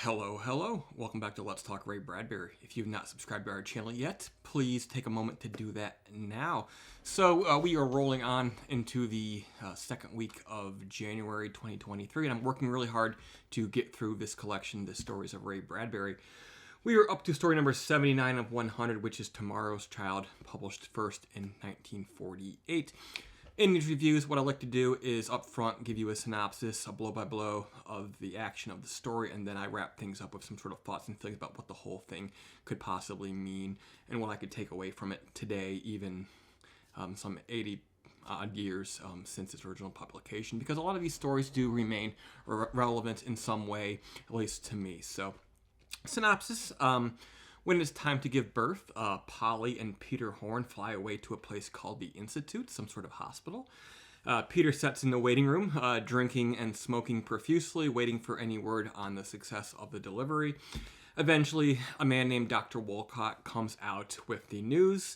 Hello. Welcome back to Let's Talk Ray Bradbury. If you've not subscribed to our channel yet, please take a moment to do that now. So we are rolling on into the second week of January 2023, and I'm working really hard to get through this collection, The Stories of Ray Bradbury. We are up to story number 79 of 100, which is Tomorrow's Child, published first in 1948. In these reviews, what I like to do is up front give you a synopsis, a blow-by-blow of the action of the story, and then I wrap things up with some sort of thoughts and feelings about what the whole thing could possibly mean and what I could take away from it today, even some 80-odd years since its original publication, because a lot of these stories do remain relevant in some way, at least to me. So, synopsis. When it's time to give birth, Polly and Peter Horn fly away to a place called the Institute, some sort of hospital. Peter sits in the waiting room, drinking and smoking profusely, waiting for any word on the success of the delivery. Eventually, a man named Dr. Wolcott comes out with the news.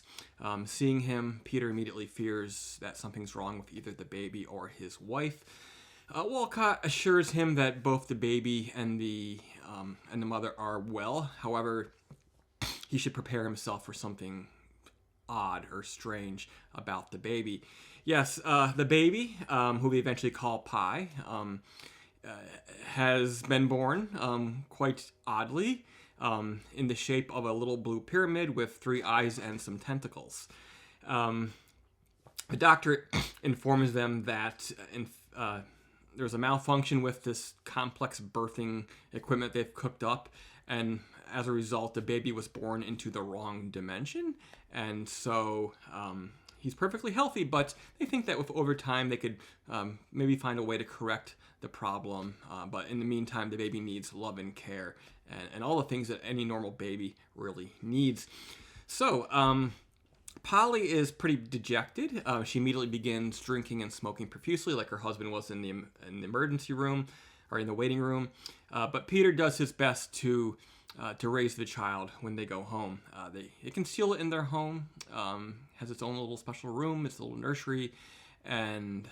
Seeing him, Peter immediately fears that something's wrong with either the baby or his wife. Wolcott assures him that both the baby and the mother are well. However, he should prepare himself for something odd or strange about the baby. Yes, the baby, who we eventually call Pi, has been born quite oddly in the shape of a little blue pyramid with 3 eyes and some tentacles. The doctor informs them that there's a malfunction with this complex birthing equipment they've cooked up, and as a result, the baby was born into the wrong dimension, and so he's perfectly healthy, but they think that over time they could maybe find a way to correct the problem, but in the meantime, the baby needs love and care, and all the things that any normal baby really needs. So, Polly is pretty dejected. She immediately begins drinking and smoking profusely, like her husband was in the emergency room, or in the waiting room, but Peter does his best to raise the child when they go home. They conceal it in their home, has its own little special room, its little nursery, and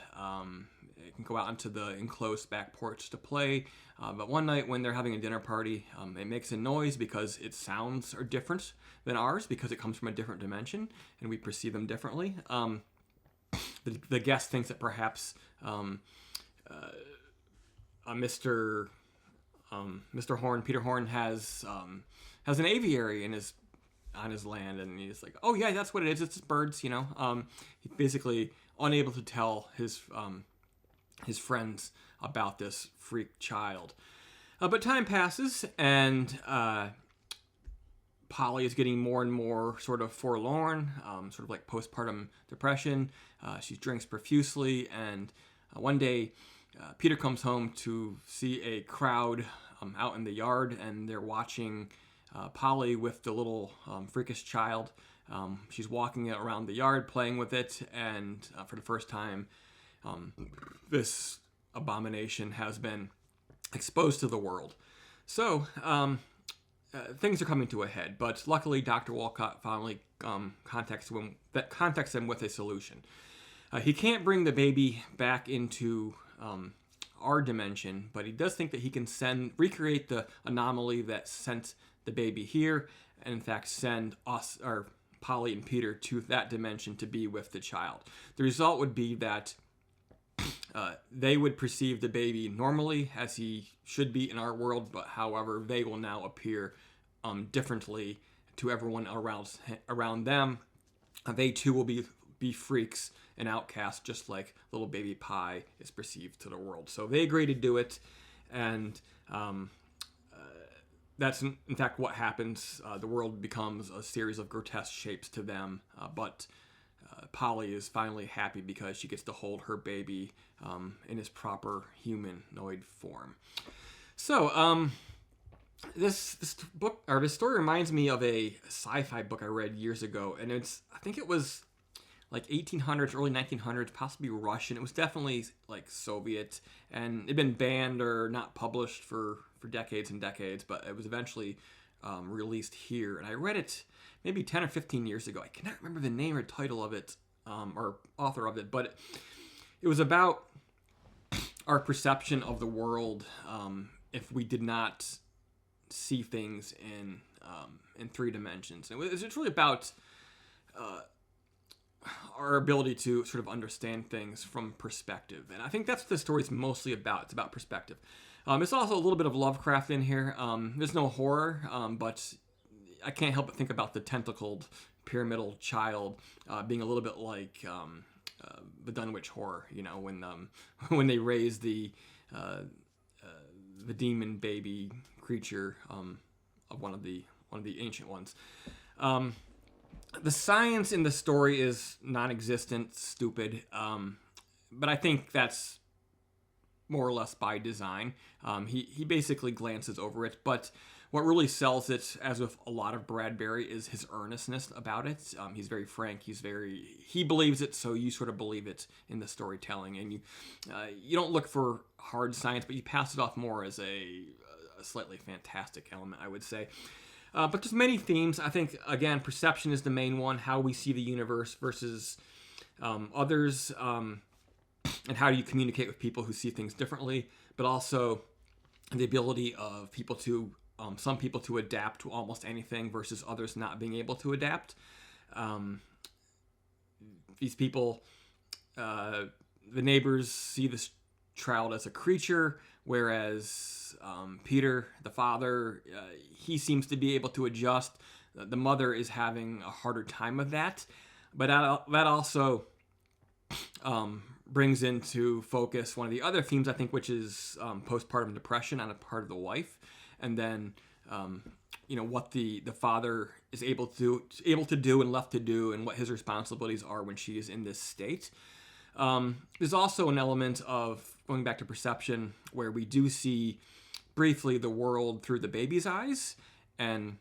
it can go out onto the enclosed back porch to play. But one night when they're having a dinner party, it makes a noise because its sounds are different than ours, because it comes from a different dimension, and we perceive them differently. The guest thinks that perhaps Mr. Horn, Peter Horn, has an aviary on his land, and he's like, "Oh yeah, that's what it is. It's birds, you know." He's basically unable to tell his friends about this freak child. But time passes, and Polly is getting more and more sort of forlorn, sort of like postpartum depression. She drinks profusely, and one day Peter comes home to see a crowd out in the yard, and they're watching Polly with the little freakish child. She's walking around the yard playing with it, and for the first time, this abomination has been exposed to the world. So things are coming to a head, but luckily Dr. Wolcott finally contacts him with a solution. He can't bring the baby back into our dimension, but he does think that he can recreate the anomaly that sent the baby here, and in fact send us, or Polly and Peter, to that dimension to be with the child. The result would be that they would perceive the baby normally, as he should be in our world, but however, they will now appear differently to everyone around them. They too will be freaks and outcasts, just like little baby Pi is perceived to the world. So they agree to do it, and that's in fact what happens. The world becomes a series of grotesque shapes to them, but Polly is finally happy because she gets to hold her baby in his proper humanoid form. So this book, or this story, reminds me of a sci-fi book I read years ago, and I think it was like 1800s, early 1900s, possibly Russian. It was definitely like Soviet, and it'd been banned or not published for decades and decades, but it was eventually released here, and I read it maybe 10 or 15 years ago. I cannot remember the name or title of it, or author of it, but it was about our perception of the world if we did not see things in three dimensions. And it's really about our ability to sort of understand things from perspective. And I think that's what the story's mostly about. It's about perspective. It's also a little bit of Lovecraft in here. There's no horror, but I can't help but think about the tentacled pyramidal child being a little bit like the Dunwich Horror, when they raise the demon baby creature of one of the ancient ones. The science in the story is non-existent, stupid, but I think that's more or less by design. He basically glances over it, but what really sells it, as with a lot of Bradbury, is his earnestness about it. He's very frank. He believes it, so you sort of believe it in the storytelling, and you don't look for hard science, but you pass it off more as a slightly fantastic element, I would say. But there's many themes. I think, again, perception is the main one, how we see the universe versus others, and how do you communicate with people who see things differently, but also the ability of some people to adapt to almost anything versus others not being able to adapt. These people, the neighbors see this child as a creature, whereas Peter, the father, he seems to be able to adjust. The mother is having a harder time of that, but that also brings into focus one of the other themes, I think, which is postpartum depression on the part of the wife, and then what the father is able to do and left to do, and what his responsibilities are when she is in this state. There's also an element of, going back to perception, where we do see briefly the world through the baby's eyes, and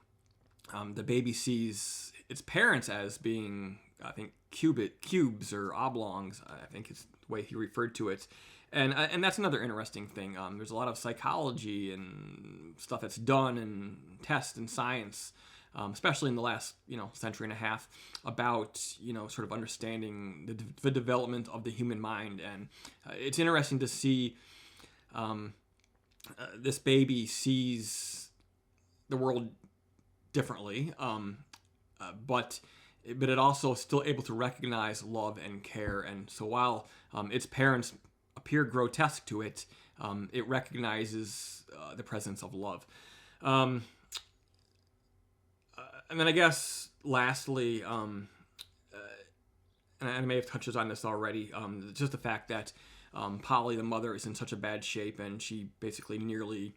the baby sees its parents as being, I think, cubes or oblongs, I think is the way he referred to it. And that's another interesting thing. There's a lot of psychology and stuff that's done in tests and science, especially in the last century and a half, about sort of understanding the development of the human mind. And it's interesting to see this baby sees the world differently, but it also still able to recognize love and care. And so while its parents appear grotesque to it, it recognizes the presence of love. And then I guess lastly, and I may have touched on this already, just the fact that Polly, the mother, is in such a bad shape, and she basically nearly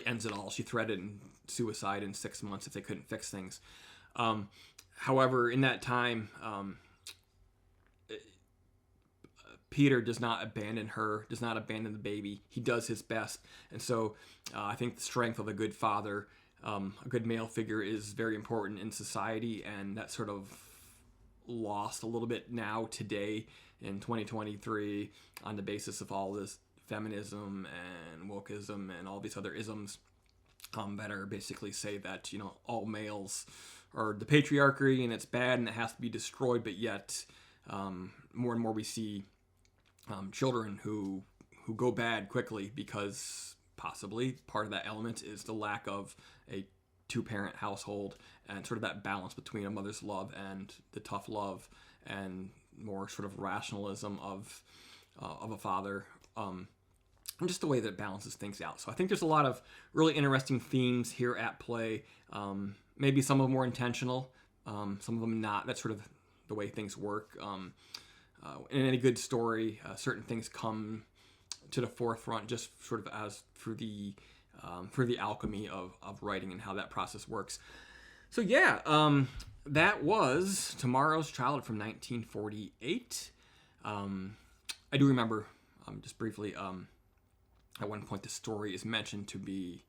ends it all. She threatened suicide in 6 months if they couldn't fix things. However, in that time, Peter does not abandon her, does not abandon the baby. He does his best. And so I think the strength of a good father, a good male figure, is very important in society, and that's sort of lost a little bit now today in 2023 on the basis of all this feminism and wokeism and all these other isms that are basically say that all males are the patriarchy and it's bad and it has to be destroyed, but yet more and more we see children who go bad quickly because possibly part of that element is the lack of a two-parent household and sort of that balance between a mother's love and the tough love and more sort of rationalism of a father, and just the way that it balances things out. So I think there's a lot of really interesting themes here at play. Maybe some of them more intentional, some of them not. That's sort of the way things work. In any good story, certain things come to the forefront just sort of as through the alchemy of writing and how that process works. So yeah, that was Tomorrow's Child from 1948. I do remember, just briefly, at one point the story is mentioned to be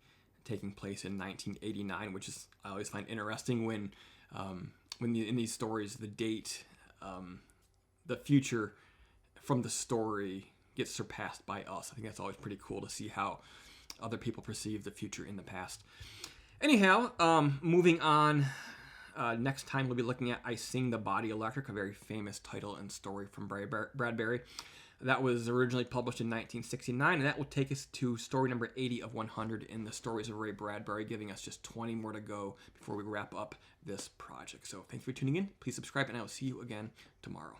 taking place in 1989, which is, I always find interesting when in these stories the date, the future from the story gets surpassed by us. I think that's always pretty cool to see how other people perceive the future in the past. Anyhow, moving on. Next time we'll be looking at I Sing the Body Electric, a very famous title and story from Ray Bradbury. That was originally published in 1969, and that will take us to story number 80 of 100 in the Stories of Ray Bradbury, giving us just 20 more to go before we wrap up this project. So thanks for tuning in. Please subscribe, and I will see you again tomorrow.